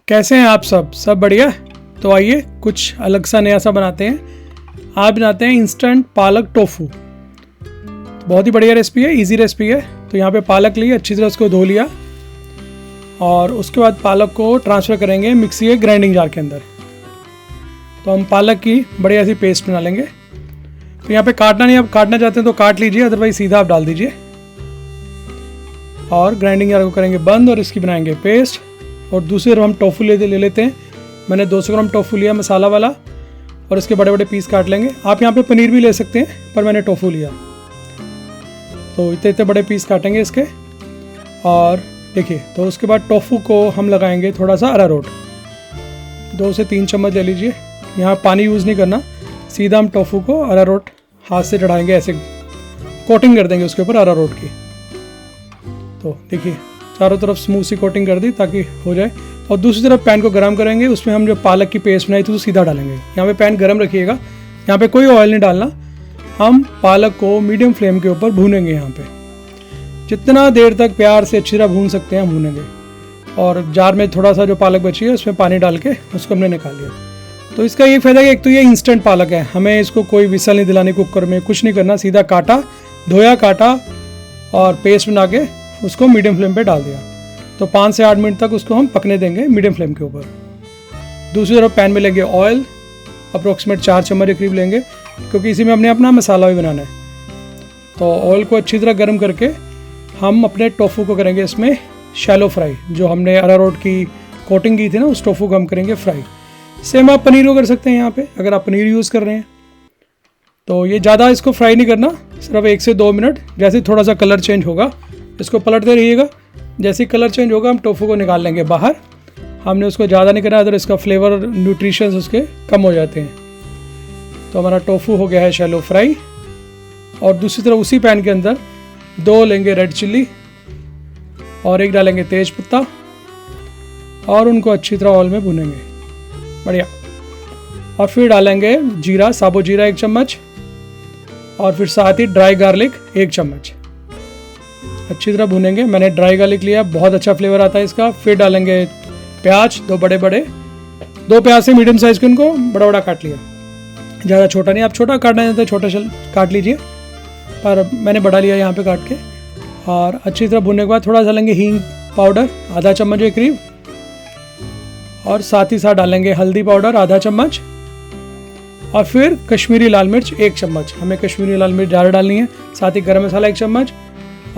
कैसे हैं आप सब बढ़िया। तो आइए कुछ अलग सा नया सा बनाते हैं। आज बनाते हैं इंस्टेंट पालक टोफू। बहुत ही बढ़िया रेसिपी है, इजी रेसिपी है। तो यहाँ पे पालक ली, अच्छी तरह उसको धो लिया और उसके बाद पालक को ट्रांसफ़र करेंगे मिक्सी के ग्राइंडिंग जार के अंदर। तो हम पालक की बढ़िया सी पेस्ट बना लेंगे। तो यहाँ पे काटना नहीं, आप काटना चाहते हैं तो काट लीजिए, अदरवाइज सीधा आप डाल दीजिए। और ग्राइंडिंग जार को करेंगे बंद और इसकी बनाएंगे पेस्ट। और दूसरी तरफ हम टोफू ले लेते हैं। मैंने 200 ग्राम टोफू लिया मसाला वाला और इसके बड़े बड़े पीस काट लेंगे। आप यहाँ पे पनीर भी ले सकते हैं, पर मैंने टोफू लिया। तो इतने इतने बड़े पीस काटेंगे इसके। और देखिए, तो उसके बाद टोफू को हम लगाएंगे थोड़ा सा अरारोट। 2 से 3 चम्मच ले लीजिए। यहाँ पानी यूज़ नहीं करना, सीधा हम टोफू को अरारोट हाथ से चढ़ाएंगे, ऐसे कोटिंग कर देंगे उसके ऊपर अरारोट की। तो देखिए चारों तरफ स्मूथ सी कोटिंग कर दी ताकि हो जाए। और दूसरी तरफ पैन को गर्म करेंगे, उसमें हम जो पालक की पेस्ट बनाई थी तो सीधा डालेंगे। यहाँ पे पैन गर्म रखिएगा, यहाँ पे कोई ऑयल नहीं डालना। हम पालक को मीडियम फ्लेम के ऊपर भूनेंगे। यहाँ पे जितना देर तक प्यार से अच्छी तरह भून सकते हैं हम भूनेंगे। और जार में थोड़ा सा जो पालक बची है उसमें पानी डाल के उसको हमने निकाल लिया। तो इसका ये फ़ायदा है, एक तो ये इंस्टेंट पालक है, हमें इसको कोई विसल नहीं दिलानी, कुकर में कुछ नहीं करना, सीधा काटा, धोया, काटा और पेस्ट बना के उसको मीडियम फ्लेम पे डाल दिया। तो 5 से 8 मिनट तक उसको हम पकने देंगे मीडियम फ्लेम के ऊपर। दूसरी तरफ पैन में लेंगे ऑयल, अप्रोक्सीमेट 4 चम्मच के करीब लेंगे, क्योंकि इसी में हमने अपना मसाला भी बनाना है। तो ऑयल को अच्छी तरह गर्म करके हम अपने टोफू को करेंगे इसमें शैलो फ्राई। जो हमने अरारोट की कोटिंग की थी ना, उस टोफू को हम करेंगे फ्राई। सेम आप पनीर को कर सकते हैं यहाँ पे, अगर आप पनीर यूज़ कर रहे हैं। तो ये ज़्यादा इसको फ्राई नहीं करना, सिर्फ 1 से 2 मिनट। जैसे थोड़ा सा कलर चेंज होगा इसको पलटते रहिएगा। जैसे ही कलर चेंज होगा हम टोफू को निकाल लेंगे बाहर। हमने उसको ज़्यादा नहीं करना, अगर इसका फ्लेवर न्यूट्रिशंस उसके कम हो जाते हैं। तो हमारा टोफू हो गया है शैलो फ्राई। और दूसरी तरफ उसी पैन के अंदर 2 लेंगे रेड चिल्ली और 1 डालेंगे तेज पत्ता और उनको अच्छी तरह ऑयल में भूनेंगे बढ़िया। और फिर डालेंगे जीरा, साबुत जीरा 1 चम्मच और फिर साथ ही ड्राई गार्लिक 1 चम्मच। अच्छी तरह भूनेंगे। मैंने ड्राई गार्लिक लिया, बहुत अच्छा फ्लेवर आता है इसका। फिर डालेंगे प्याज, 2 बड़े बड़े, 2 प्याज से मीडियम साइज़ के उनको बड़ा बड़ा काट लिया। ज़्यादा छोटा नहीं, आप छोटा काटना चाहते हैं छोटा काट लीजिए, पर मैंने बड़ा लिया यहाँ पे काट के। और अच्छी तरह भूनने के बाद थोड़ा सा लेंगे हींग पाउडर आधा चम्मच के करीब, और साथ ही साथ डालेंगे हल्दी पाउडर आधा चम्मच, और फिर कश्मीरी लाल मिर्च 1 चम्मच। हमें कश्मीरी लाल मिर्च ज़्यादा डालनी है। साथ ही गरम मसाला 1 चम्मच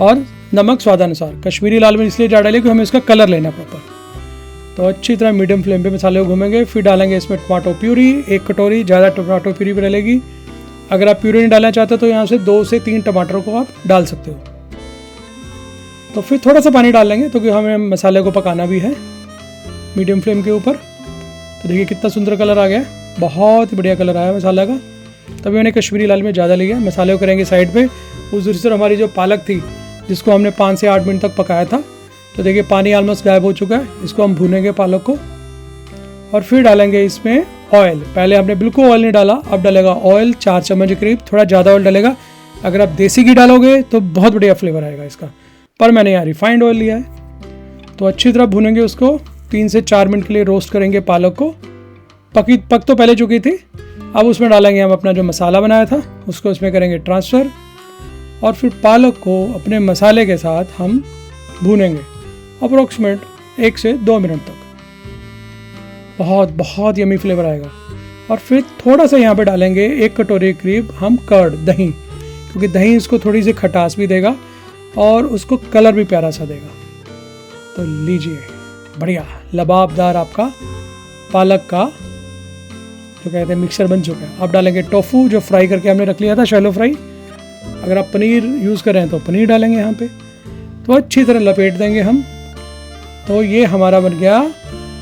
और नमक स्वादानुसार। कश्मीरी लाल मिर्च इसलिए ज़्यादा डालिए क्योंकि हमें इसका कलर लेना प्रॉपर। तो अच्छी तरह मीडियम फ्लेम पे मसाले को घूमेंगे। फिर डालेंगे इसमें टमाटो प्यूरी 1 कटोरी, ज़्यादा टमाटो प्यूरी भी डलेगी। अगर आप प्यूरी नहीं डालना चाहते तो यहाँ से 2 से 3 टमाटरों को आप डाल सकते हो। तो फिर थोड़ा सा पानी डाल लेंगे क्योंकि हमें मसाले को पकाना भी है मीडियम फ्लेम के ऊपर। तो देखिए कितना सुंदर कलर आ गया, बहुत ही बढ़िया कलर आया मसाला का। तभी मैंने कश्मीरी लाल मिर्च ज़्यादा लिया। मसाले को करेंगे साइड पे। उस दूसरी तरफ हमारी जो पालक थी जिसको हमने 5 से 8 मिनट तक पकाया था, तो देखिए पानी ऑलमोस्ट गायब हो चुका है। इसको हम भूनेंगे पालक को। और फिर डालेंगे इसमें ऑयल। पहले हमने बिल्कुल ऑयल नहीं डाला, अब डालेगा ऑयल 4 चम्मच के करीब, थोड़ा ज़्यादा ऑयल डलेगा। अगर आप देसी घी डालोगे तो बहुत बढ़िया फ्लेवर आएगा इसका, पर मैंने यहाँ रिफाइंड ऑयल लिया है। तो अच्छी तरह भूनेंगे उसको, 3 से 4 मिनट के लिए रोस्ट करेंगे पालक को। पक तो पहले चुकी थी। अब उसमें डालेंगे हम अपना जो मसाला बनाया था उसको इसमें करेंगे ट्रांसफ़र। और फिर पालक को अपने मसाले के साथ हम भूनेंगे अप्रोक्सीमेट 1 से 2 मिनट तक। बहुत यमी फ्लेवर आएगा। और फिर थोड़ा सा यहाँ पे डालेंगे 1 कटोरी करीब हम कर्ड, दही, क्योंकि दही इसको थोड़ी सी खटास भी देगा और उसको कलर भी प्यारा सा देगा। तो लीजिए बढ़िया लबाबदार आपका पालक का जो कहते हैं मिक्सचर बन चुका है। अब डालेंगे टोफू जो फ्राई करके हमने रख लिया था, शैलो फ्राई। अगर आप पनीर यूज़ कर रहे हैं तो पनीर डालेंगे यहाँ पे। तो अच्छी तरह लपेट देंगे हम। तो ये हमारा बन गया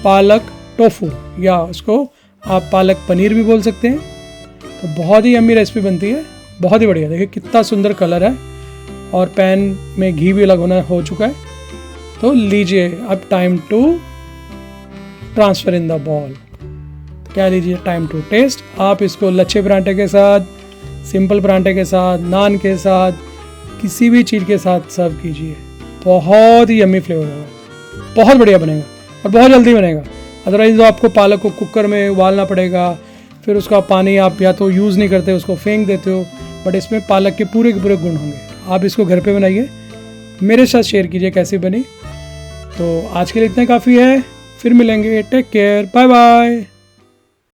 पालक टोफू, या उसको आप पालक पनीर भी बोल सकते हैं। तो बहुत ही यम्मी रेसिपी बनती है, बहुत ही बढ़िया। देखिए कितना सुंदर कलर है और पैन में घी भी अलग होना हो चुका है। तो लीजिए अब time to transfer in the ball. क्या लीजिए, टाइम टू टेस्ट। आप इसको लच्छे पराठे के साथ, सिंपल पराठे के साथ, नान के साथ, किसी भी चीज़ के साथ सर्व कीजिए। बहुत ही यम्मी फ्लेवर होगा, बहुत बढ़िया बनेगा और बहुत जल्दी बनेगा। अदरवाइज़ तो आपको पालक को कुकर में उबालना पड़ेगा, फिर उसका पानी आप या तो यूज़ नहीं करते, उसको फेंक देते हो। बट इसमें पालक के पूरे गुण होंगे। आप इसको घर पे बनाइए, मेरे साथ शेयर कीजिए कैसी बनी। तो आज के लिए इतना काफ़ी है, फिर मिलेंगे। Take care, bye bye.